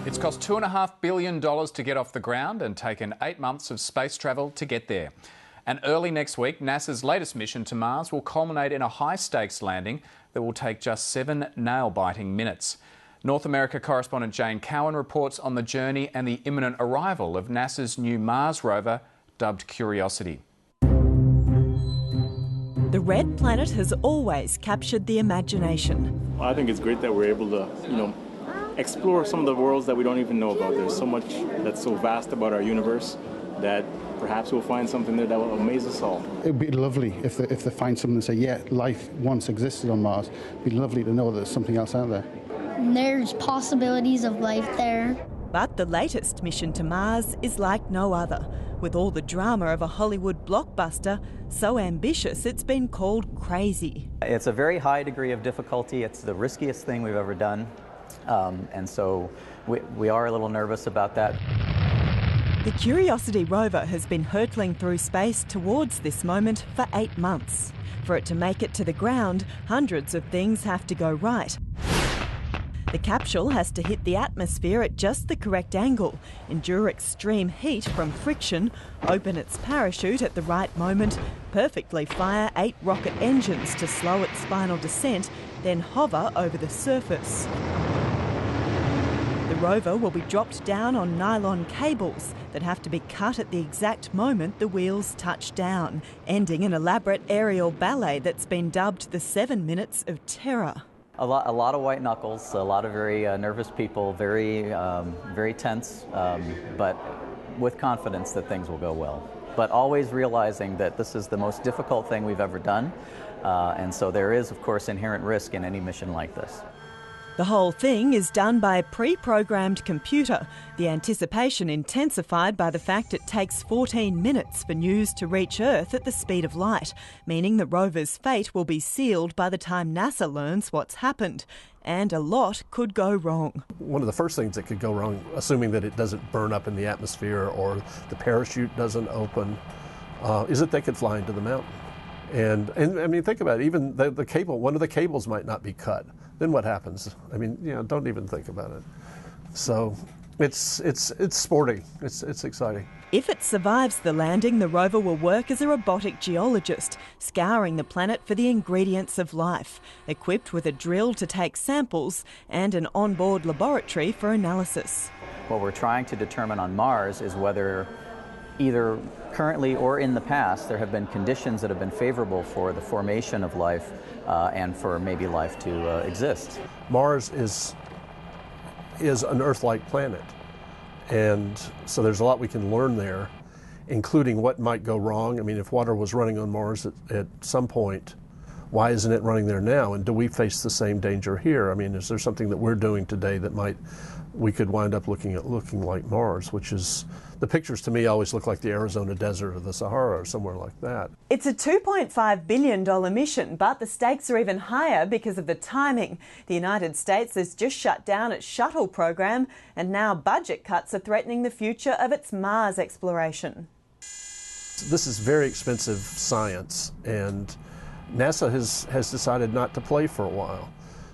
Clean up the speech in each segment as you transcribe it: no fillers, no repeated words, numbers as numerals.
It's cost $2.5 billion to get off the ground and taken 8 months of space travel to get there. And early next week, NASA's latest mission to Mars will culminate in a high-stakes landing that will take just 7 nail-biting minutes. North America correspondent Jane Cowan reports on the journey and the imminent arrival of NASA's new Mars rover, dubbed Curiosity. The red planet has always captured the imagination. I think it's great that we're able to, explore some of the worlds that we don't even know about. There's so much that's so vast about our universe that perhaps we'll find something there that will amaze us all. It would be lovely if they find something and say, yeah, life once existed on Mars. It would be lovely to know there's something else out there. There's possibilities of life there. But the latest mission to Mars is like no other. With all the drama of a Hollywood blockbuster, so ambitious it's been called crazy. It's a very high degree of difficulty. It's the riskiest thing we've ever done. And so we are a little nervous about that. The Curiosity rover has been hurtling through space towards this moment for 8 months. For it to make it to the ground, hundreds of things have to go right. The capsule has to hit the atmosphere at just the correct angle, endure extreme heat from friction, open its parachute at the right moment, perfectly fire 8 rocket engines to slow its final descent, then hover over the surface. The rover will be dropped down on nylon cables that have to be cut at the exact moment the wheels touch down, ending an elaborate aerial ballet that's been dubbed the 7 minutes of terror. A lot of white knuckles, a lot of very nervous people, very tense, but with confidence that things will go well. But always realizing that this is the most difficult thing we've ever done, and so there is, of course, inherent risk in any mission like this. The whole thing is done by a pre-programmed computer, the anticipation intensified by the fact it takes 14 minutes for news to reach Earth at the speed of light, meaning the rover's fate will be sealed by the time NASA learns what's happened. And a lot could go wrong. One of the first things that could go wrong, assuming that it doesn't burn up in the atmosphere or the parachute doesn't open, is that they could fly into the mountain. And I mean, think about it, even the cable, one of the cables might not be cut. Then what happens? I mean, don't even think about it. So it's sporting, it's exciting. If it survives the landing, the rover will work as a robotic geologist, scouring the planet for the ingredients of life, equipped with a drill to take samples and an onboard laboratory for analysis. What we're trying to determine on Mars is whether either currently or in the past there have been conditions that have been favorable for the formation of life and for maybe life to exist. Mars is an Earth-like planet, and so there's a lot we can learn there, including what might go wrong. I mean, if water was running on Mars at some point, why isn't it running there now? And do we face the same danger here? I mean, is there something that we're doing today that we could wind up looking like Mars, which is, the pictures to me always look like the Arizona desert or the Sahara or somewhere like that. It's a $2.5 billion mission, but the stakes are even higher because of the timing. The United States has just shut down its shuttle program, and now budget cuts are threatening the future of its Mars exploration. This is very expensive science, and NASA has decided not to play for a while.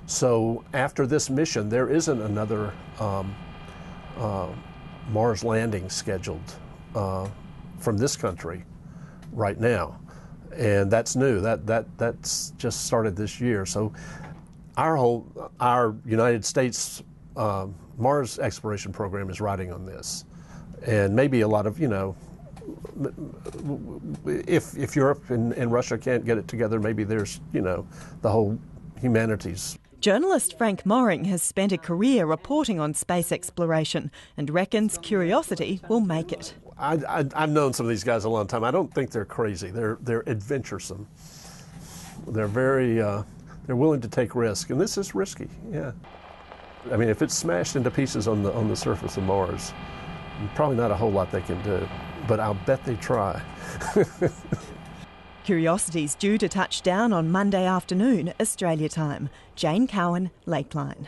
So after this mission, there isn't another Mars landing scheduled from this country right now, and that's new. That's just started this year. So our United States Mars exploration program is riding on this, and maybe a lot of if Europe and Russia can't get it together, maybe there's the whole humanities. Journalist Frank Moring has spent a career reporting on space exploration and reckons Curiosity will make it. I've known some of these guys a long time. I don't think they're crazy. They're adventuresome. They're very they're willing to take risk, and this is risky. Yeah, I mean, if it's smashed into pieces on the surface of Mars, probably not a whole lot they can do. But I'll bet they try. Curiosity's due to touch down on Monday afternoon, Australia time. Jane Cowan, Lateline.